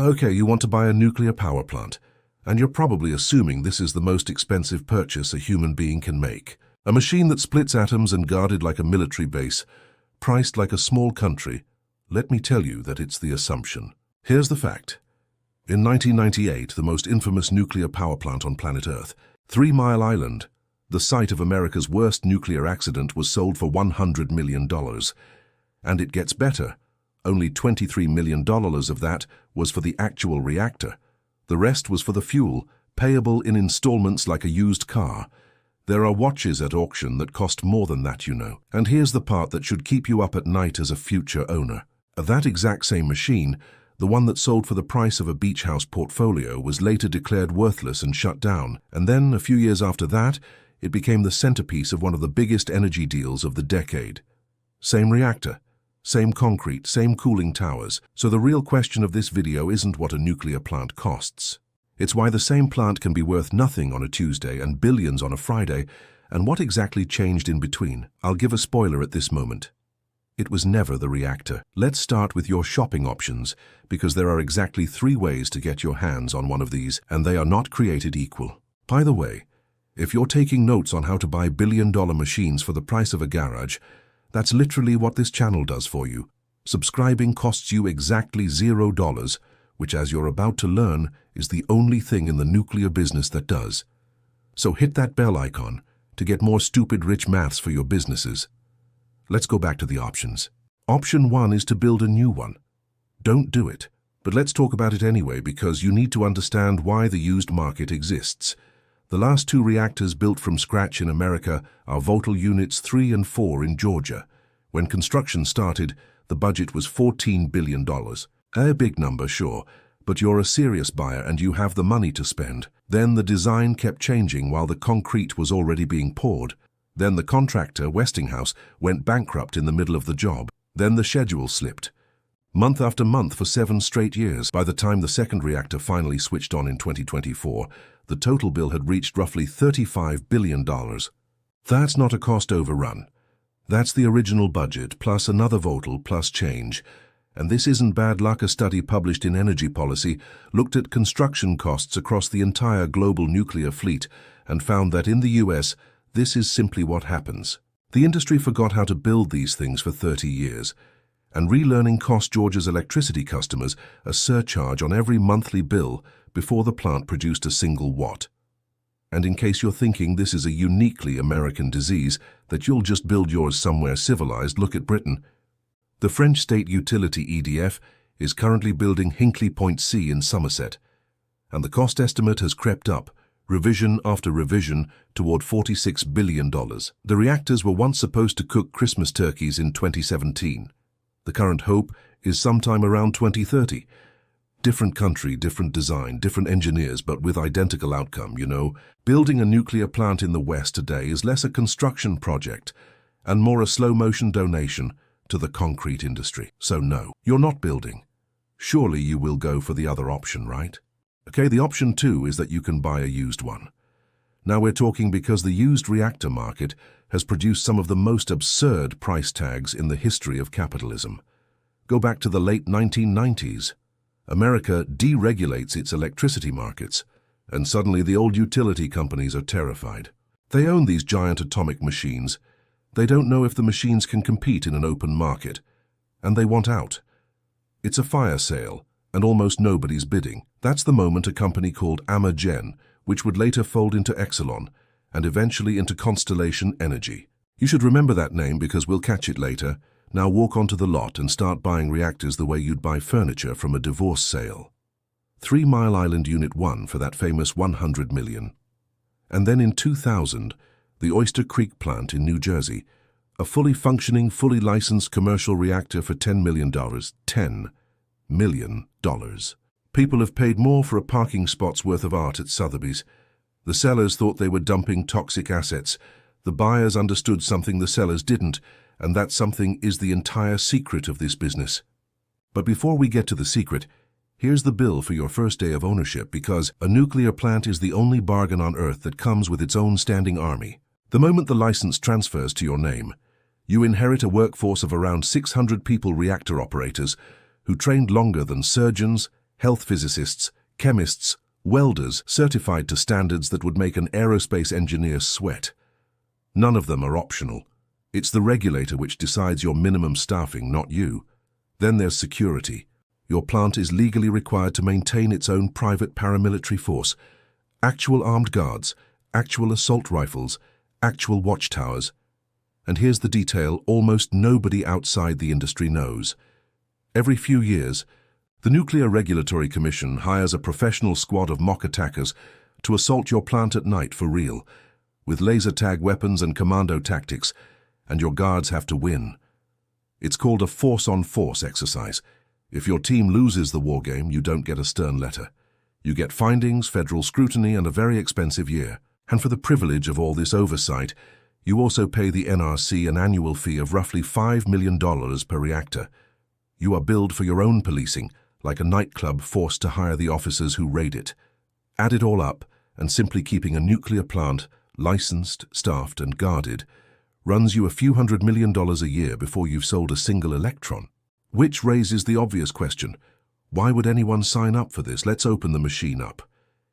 Okay, you want to buy a nuclear power plant, and you're probably assuming this is the most expensive purchase a human being can make. A machine that splits atoms and guarded like a military base, priced like a small country. Let me tell you that it's the assumption. Here's the fact. In 1998, the most infamous nuclear power plant on planet Earth, 3 Mile Island, the site of America's worst nuclear accident, was sold for $100 million. And it gets better. Only $23 million of that was for the actual reactor. The rest was for the fuel, payable in installments like a used car. There are watches at auction that cost more than that, you know. And here's the part that should keep you up at night as a future owner. That exact same machine, the one that sold for the price of a beach house portfolio, was later declared worthless and shut down. And then, a few years after that, it became the centerpiece of one of the biggest energy deals of the decade. Same reactor, same concrete, same cooling towers. So the real question of this video isn't what a nuclear plant costs. It's why the same plant can be worth nothing on a Tuesday and billions on a Friday, and what exactly changed in between. I'll give a spoiler at this moment. It was never the reactor. Let's start with your shopping options, because there are exactly 3 ways to get your hands on one of these, and they are not created equal. By the way, if you're taking notes on how to buy billion-dollar machines for the price of a garage, that's literally what this channel does for you. Subscribing costs you exactly $0, which, as you're about to learn, is the only thing in the nuclear business that does. So hit that bell icon to get more stupid rich maths for your businesses. Let's go back to the options. Option 1 is to build a new one. Don't do it, but let's talk about it anyway because you need to understand why the used market exists. The last 2 reactors built from scratch in America are Vogtle Units 3 and 4 in Georgia. When construction started, the budget was $14 billion. A big number, sure, but you're a serious buyer and you have the money to spend. Then the design kept changing while the concrete was already being poured. Then the contractor, Westinghouse, went bankrupt in the middle of the job. Then the schedule slipped. Month after month for 7 straight years. By the time the second reactor finally switched on in 2024, the total bill had reached roughly $35 billion. That's not a cost overrun. That's the original budget, plus another Vogtle, plus change. And this isn't bad luck. A study published in Energy Policy looked at construction costs across the entire global nuclear fleet and found that in the US, this is simply what happens. The industry forgot how to build these things for 30 years, and relearning cost Georgia's electricity customers a surcharge on every monthly bill before the plant produced a single watt. And in case you're thinking this is a uniquely American disease, that you'll just build yours somewhere civilized, look at Britain. The French state utility EDF is currently building Hinkley Point C in Somerset, and the cost estimate has crept up, revision after revision, toward $46 billion. The reactors were once supposed to cook Christmas turkeys in 2017. The current hope is sometime around 2030. Different country, different design, different engineers, but with identical outcome, you know. Building a nuclear plant in the West today is less a construction project and more a slow-motion donation to the concrete industry. So no, you're not building. Surely you will go for the other option, right? Okay, the option 2 is that you can buy a used one. Now we're talking because the used reactor market has produced some of the most absurd price tags in the history of capitalism. Go back to the late 1990s. America deregulates its electricity markets, and suddenly the old utility companies are terrified. They own these giant atomic machines. They don't know if the machines can compete in an open market, and they want out. It's a fire sale, and almost nobody's bidding. That's the moment a company called Amagen, which would later fold into Exelon, and eventually into Constellation Energy. You should remember that name because we'll catch it later. Now walk onto the lot and start buying reactors the way you'd buy furniture from a divorce sale. 3 Mile Island Unit 1 for that famous $100 million. And then in 2000, the Oyster Creek plant in New Jersey, a fully functioning, fully licensed commercial reactor for $10 million. $10 million. People have paid more for a parking spot's worth of art at Sotheby's. The sellers thought they were dumping toxic assets. The buyers understood something the sellers didn't, and that something is the entire secret of this business. But before we get to the secret, here's the bill for your first day of ownership, because a nuclear plant is the only bargain on Earth that comes with its own standing army. The moment the license transfers to your name, you inherit a workforce of around 600 people, reactor operators, who trained longer than surgeons, health physicists, chemists, welders certified to standards that would make an aerospace engineer sweat. None of them are optional. It's the regulator which decides your minimum staffing, not you. Then there's security. Your plant is legally required to maintain its own private paramilitary force. Actual armed guards, actual assault rifles, actual watchtowers. And here's the detail almost nobody outside the industry knows. Every few years, the Nuclear Regulatory Commission hires a professional squad of mock attackers to assault your plant at night for real, with laser tag weapons and commando tactics, and your guards have to win. It's called a force-on-force exercise. If your team loses the war game, you don't get a stern letter. You get findings, federal scrutiny, and a very expensive year. And for the privilege of all this oversight, you also pay the NRC an annual fee of roughly $5 million per reactor. You are billed for your own policing, like a nightclub forced to hire the officers who raid it. Add it all up, and simply keeping a nuclear plant, licensed, staffed, and guarded, runs you a few $100 million a year before you've sold a single electron. Which raises the obvious question, why would anyone sign up for this? Let's open the machine up.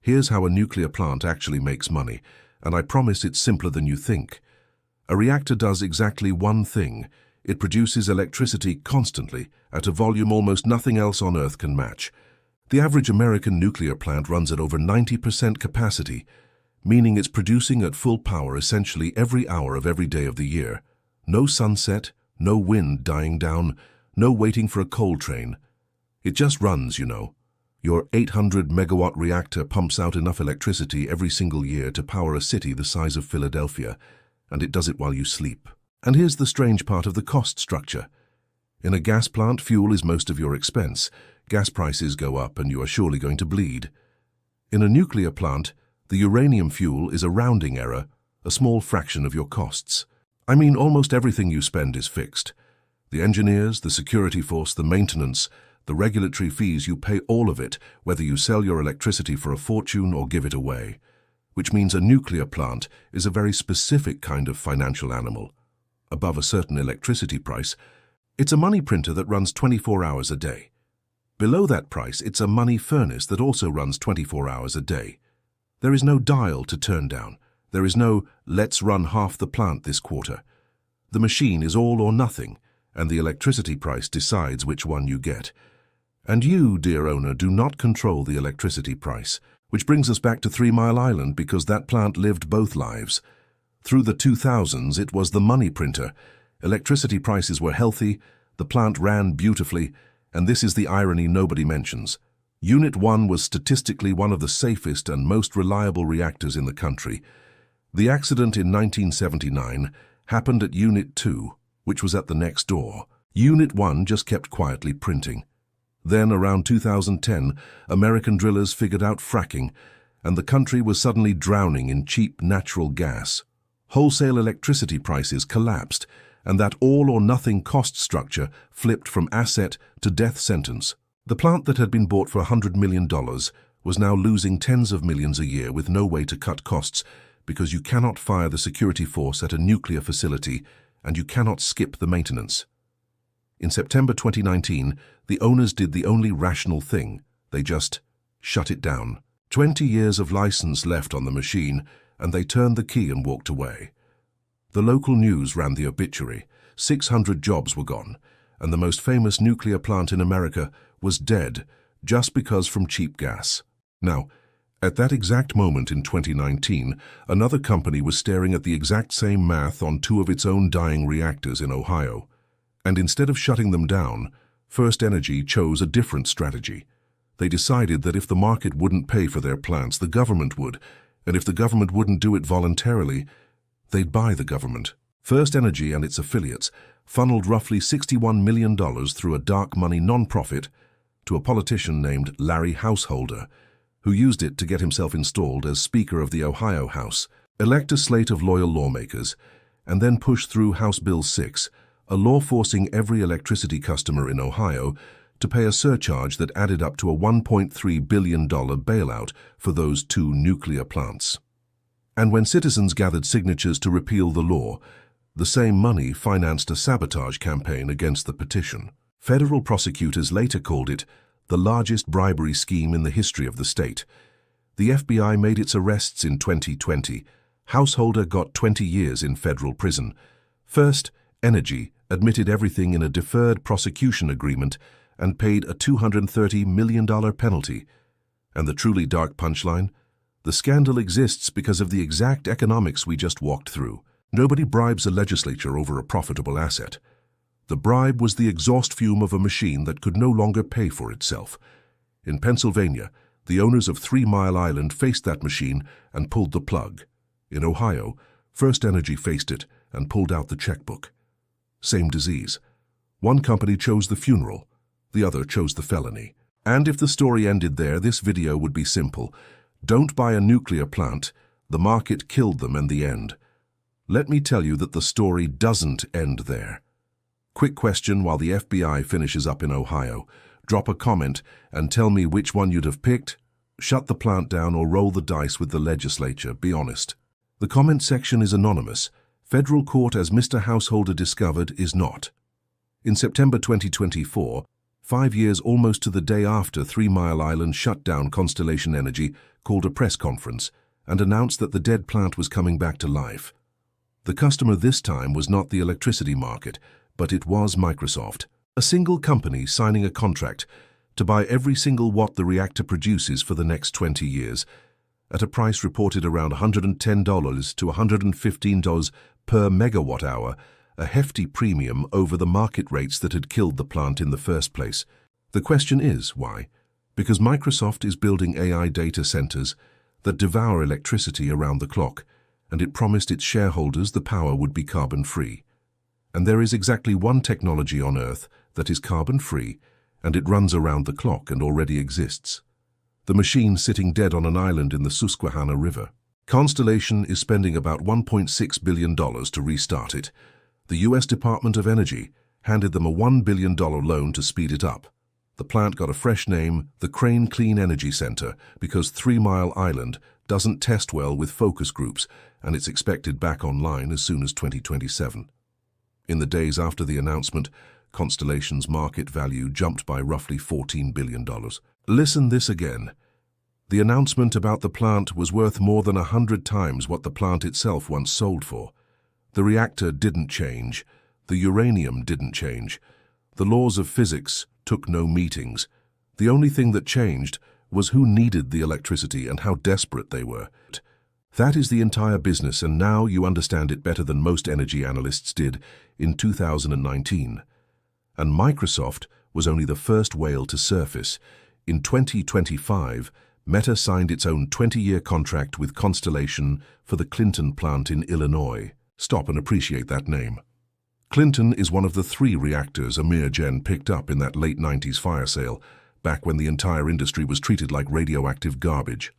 Here's how a nuclear plant actually makes money, and I promise it's simpler than you think. A reactor does exactly one thing. It produces electricity constantly, at a volume almost nothing else on Earth can match. The average American nuclear plant runs at over 90% capacity, meaning it's producing at full power essentially every hour of every day of the year. No sunset, no wind dying down, no waiting for a coal train. It just runs, you know. Your 800-megawatt reactor pumps out enough electricity every single year to power a city the size of Philadelphia, and it does it while you sleep. And here's the strange part of the cost structure. In a gas plant, fuel is most of your expense. Gas prices go up and you are surely going to bleed. In a nuclear plant, the uranium fuel is a rounding error, a small fraction of your costs. I mean, almost everything you spend is fixed. The engineers, the security force, the maintenance, the regulatory fees, you pay all of it, whether you sell your electricity for a fortune or give it away. Which means a nuclear plant is a very specific kind of financial animal. Above a certain electricity price, it's a money printer that runs 24 hours a day. Below that price, it's a money furnace that also runs 24 hours a day. There is no dial to turn down. There is no, let's run half the plant this quarter. The machine is all or nothing, and the electricity price decides which one you get. And you, dear owner, do not control the electricity price, which brings us back to 3 Mile Island because that plant lived both lives. Through the 2000s, it was the money printer. Electricity prices were healthy, the plant ran beautifully, and this is the irony nobody mentions. Unit 1 was statistically one of the safest and most reliable reactors in the country. The accident in 1979 happened at Unit 2, which was at the next door. Unit 1 just kept quietly printing. Then, around 2010, American drillers figured out fracking, and the country was suddenly drowning in cheap natural gas. Wholesale electricity prices collapsed, and that all-or-nothing cost structure flipped from asset to death sentence. The plant that had been bought for $100 million was now losing tens of millions a year with no way to cut costs because you cannot fire the security force at a nuclear facility and you cannot skip the maintenance. In September 2019, the owners did the only rational thing. They just shut it down. 20 years of license left on the machine, and they turned the key and walked away. The local news ran the obituary. 600 jobs were gone, and the most famous nuclear plant in America was dead just because from cheap gas. Now, at that exact moment in 2019, another company was staring at the exact same math on 2 of its own dying reactors in Ohio. And instead of shutting them down, First Energy chose a different strategy. They decided that if the market wouldn't pay for their plants, the government would, and if the government wouldn't do it voluntarily, they'd buy the government. First Energy and its affiliates funneled roughly $61 million through a dark money non-profit to a politician named Larry Householder, who used it to get himself installed as Speaker of the Ohio House, elect a slate of loyal lawmakers, and then push through House Bill 6, a law forcing every electricity customer in Ohio to pay a surcharge that added up to a $1.3 billion bailout for those 2 nuclear plants. And when citizens gathered signatures to repeal the law, the same money financed a sabotage campaign against the petition. Federal prosecutors later called it the largest bribery scheme in the history of the state. The FBI made its arrests in 2020. Householder got 20 years in federal prison. First, Energy admitted everything in a deferred prosecution agreement and paid a $230 million penalty. And the truly dark punchline? The scandal exists because of the exact economics we just walked through. Nobody bribes a legislature over a profitable asset. The bribe was the exhaust fume of a machine that could no longer pay for itself. In Pennsylvania, the owners of 3 Mile Island faced that machine and pulled the plug. In Ohio, First Energy faced it and pulled out the checkbook. Same disease. One company chose the funeral, the other chose the felony. And if the story ended there, this video would be simple. Don't buy a nuclear plant. The market killed them in the end. Let me tell you that the story doesn't end there. Quick question while the FBI finishes up in Ohio. Drop a comment and tell me which one you'd have picked. Shut the plant down or roll the dice with the legislature, be honest. The comment section is anonymous. Federal court, as Mr. Householder discovered, is not. In September 2024, 5 years almost to the day after 3 Mile Island shut down, Constellation Energy called a press conference and announced that the dead plant was coming back to life. The customer this time was not the electricity market, but it was Microsoft, a single company signing a contract to buy every single watt the reactor produces for the next 20 years, at a price reported around $110 to $115 per megawatt hour, a hefty premium over the market rates that had killed the plant in the first place. The question is, why? Because Microsoft is building AI data centers that devour electricity around the clock, and it promised its shareholders the power would be carbon-free. And there is exactly one technology on Earth that is carbon-free, and it runs around the clock and already exists. The machine sitting dead on an island in the Susquehanna River. Constellation is spending about $1.6 billion to restart it. The U.S. Department of Energy handed them a $1 billion loan to speed it up. The plant got a fresh name, the Crane Clean Energy Center, because 3 Mile Island doesn't test well with focus groups, and it's expected back online as soon as 2027. In the days after the announcement, Constellation's market value jumped by roughly $14 billion. Listen this again. The announcement about the plant was worth more than 100 times what the plant itself once sold for. The reactor didn't change. The uranium didn't change. The laws of physics took no meetings. The only thing that changed was who needed the electricity and how desperate they were. That is the entire business, and now you understand it better than most energy analysts did in 2019. And Microsoft was only the first whale to surface. In 2025, Meta signed its own 20-year contract with Constellation for the Clinton plant in Illinois. Stop and appreciate that name. Clinton is one of the 3 reactors Amirgen picked up in that late 90s fire sale, back when the entire industry was treated like radioactive garbage.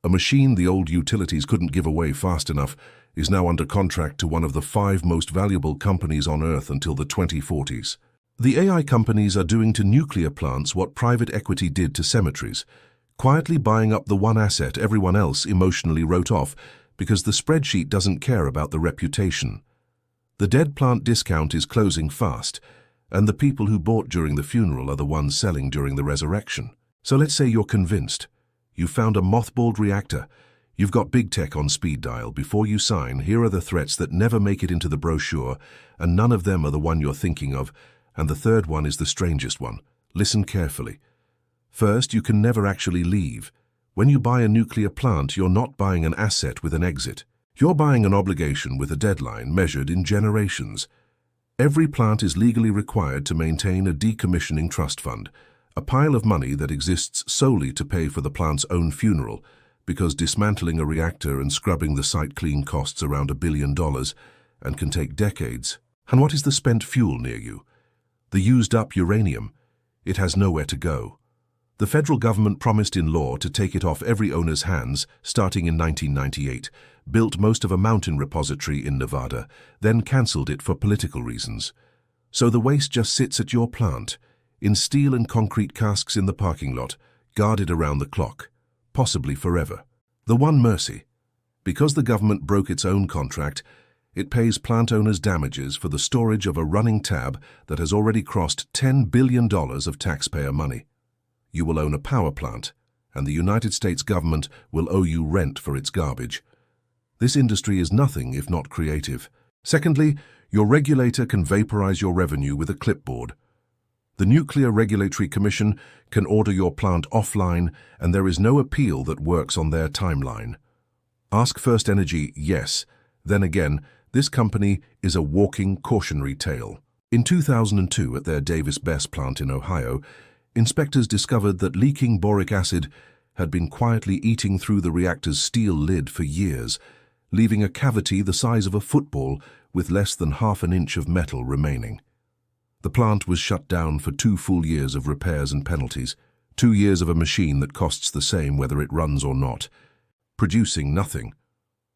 A machine the old utilities couldn't give away fast enough is now under contract to one of the 5 most valuable companies on Earth until the 2040s. The AI companies are doing to nuclear plants what private equity did to cemeteries, quietly buying up the one asset everyone else emotionally wrote off because the spreadsheet doesn't care about the reputation. The dead plant discount is closing fast, and the people who bought during the funeral are the ones selling during the resurrection. So let's say you're convinced. You found a mothballed reactor. You've got big tech on speed dial. Before you sign, here are the threats that never make it into the brochure, and none of them are the one you're thinking of, and the third one is the strangest one. Listen carefully. First, you can never actually leave. When you buy a nuclear plant, you're not buying an asset with an exit. You're buying an obligation with a deadline measured in generations. Every plant is legally required to maintain a decommissioning trust fund, a pile of money that exists solely to pay for the plant's own funeral, because dismantling a reactor and scrubbing the site clean costs around $1 billion and can take decades. And what is the spent fuel near you? The used-up uranium. It has nowhere to go. The federal government promised in law to take it off every owner's hands starting in 1998, built most of a mountain repository in Nevada, then cancelled it for political reasons. So the waste just sits at your plant, in steel and concrete casks in the parking lot, guarded around the clock, possibly forever. The one mercy. Because the government broke its own contract, it pays plant owners damages for the storage of a running tab that has already crossed $10 billion of taxpayer money. you will own a power plant, and the United States government will owe you rent for its garbage. This industry is nothing if not creative. Secondly, your regulator can vaporize your revenue with a clipboard. The Nuclear Regulatory Commission can order your plant offline, and there is no appeal that works on their timeline. Ask First Energy, yes. Then again, this company is a walking cautionary tale. In 2002, at their Davis-Besse plant in Ohio, inspectors discovered that leaking boric acid had been quietly eating through the reactor's steel lid for years, leaving a cavity the size of a football with less than half an inch of metal remaining. The plant was shut down for 2 full years of repairs and penalties, 2 years of a machine that costs the same whether it runs or not, producing nothing.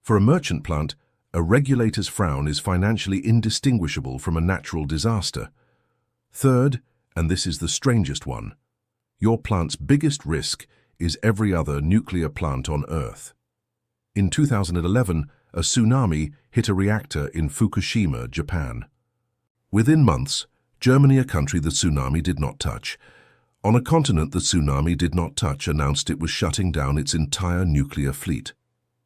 For a merchant plant, a regulator's frown is financially indistinguishable from a natural disaster. Third, and this is the strangest one, your plant's biggest risk is every other nuclear plant on Earth. In 2011, a tsunami hit a reactor in Fukushima, Japan. Within months, Germany, a country the tsunami did not touch, on a continent the tsunami did not touch, announced it was shutting down its entire nuclear fleet.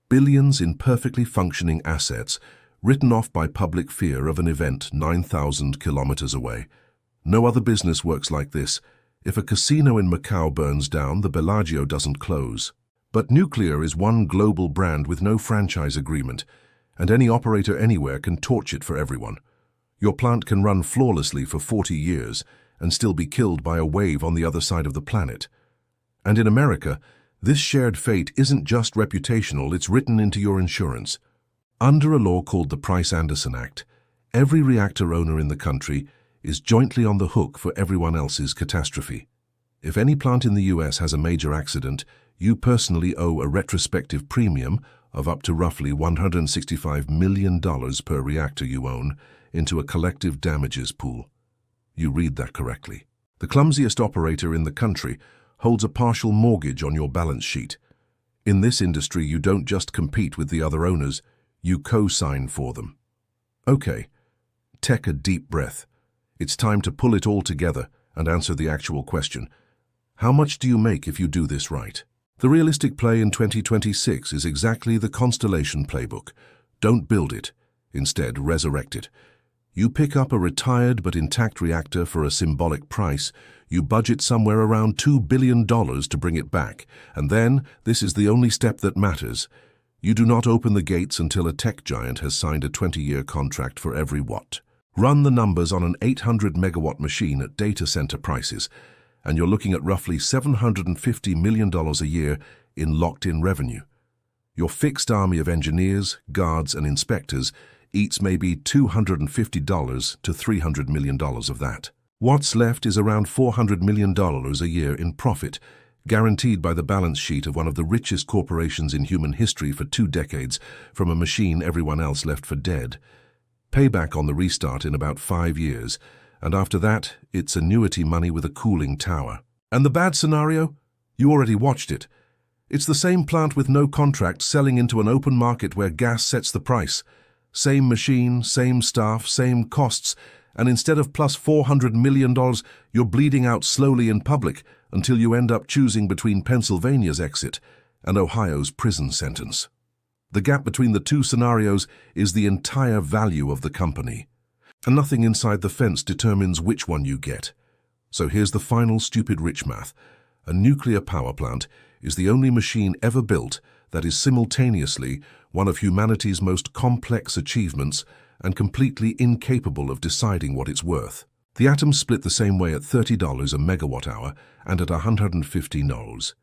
Billions in perfectly functioning assets, written off by public fear of an event 9,000 kilometers away. No other business works like this. If a casino in Macau burns down, the Bellagio doesn't close. But nuclear is one global brand with no franchise agreement, and any operator anywhere can torch it for everyone. Your plant can run flawlessly for 40 years and still be killed by a wave on the other side of the planet. And in America, this shared fate isn't just reputational, it's written into your insurance. Under a law called the Price-Anderson Act, every reactor owner in the country is jointly on the hook for everyone else's catastrophe. If any plant in the US has a major accident, you personally owe a retrospective premium of up to roughly $165 million per reactor you own into a collective damages pool. You read that correctly. The clumsiest operator in the country holds a partial mortgage on your balance sheet. In this industry, you don't just compete with the other owners, you co-sign for them. Okay, take a deep breath. It's time to pull it all together and answer the actual question. How much do you make if you do this right? The realistic play in 2026 is exactly the Constellation playbook. Don't build it. Instead, resurrect it. You pick up a retired but intact reactor for a symbolic price. You budget somewhere around $2 billion to bring it back. And then, this is the only step that matters. You do not open the gates until a tech giant has signed a 20-year contract for every watt. Run the numbers on an 800-megawatt machine at data center prices, and you're looking at roughly $750 million a year in locked-in revenue. Your fixed army of engineers, guards, and inspectors eats maybe $250 to $300 million of that. What's left is around $400 million a year in profit, guaranteed by the balance sheet of one of the richest corporations in human history for 2 decades from a machine everyone else left for dead. Payback on the restart in about 5 years, and after that, it's annuity money with a cooling tower. And the bad scenario? You already watched it. It's the same plant with no contract selling into an open market where gas sets the price. Same machine, same staff, same costs, and instead of plus $400 million, you're bleeding out slowly in public until you end up choosing between Pennsylvania's exit and Ohio's prison sentence. The gap between the 2 scenarios is the entire value of the company. And nothing inside the fence determines which one you get. So here's the final stupid rich math. A nuclear power plant is the only machine ever built that is simultaneously one of humanity's most complex achievements and completely incapable of deciding what it's worth. The atoms split the same way at $30 a megawatt hour and at 150 no's.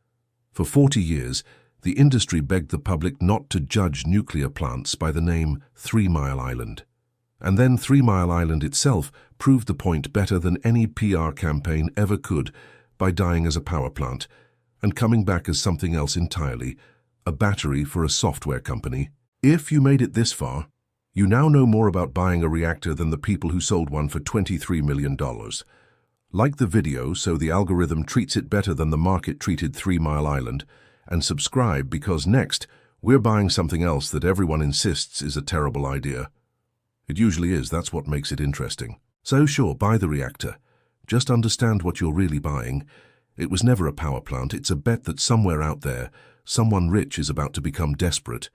For 40 years, the industry begged the public not to judge nuclear plants by the name 3 Mile Island. And then 3 Mile Island itself proved the point better than any PR campaign ever could by dying as a power plant and coming back as something else entirely, a battery for a software company. If you made it this far, you now know more about buying a reactor than the people who sold one for $23 million. Like the video so the algorithm treats it better than the market treated 3 Mile Island, and subscribe because next we're buying something else that everyone insists is a terrible idea. It usually is, that's what makes it interesting. So sure, buy the reactor. Just understand what you're really buying. It was never a power plant. It's a bet that somewhere out there, someone rich is about to become desperate.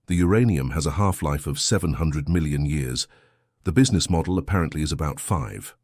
The uranium has a half-life of 700 million years. The business model apparently is about 5.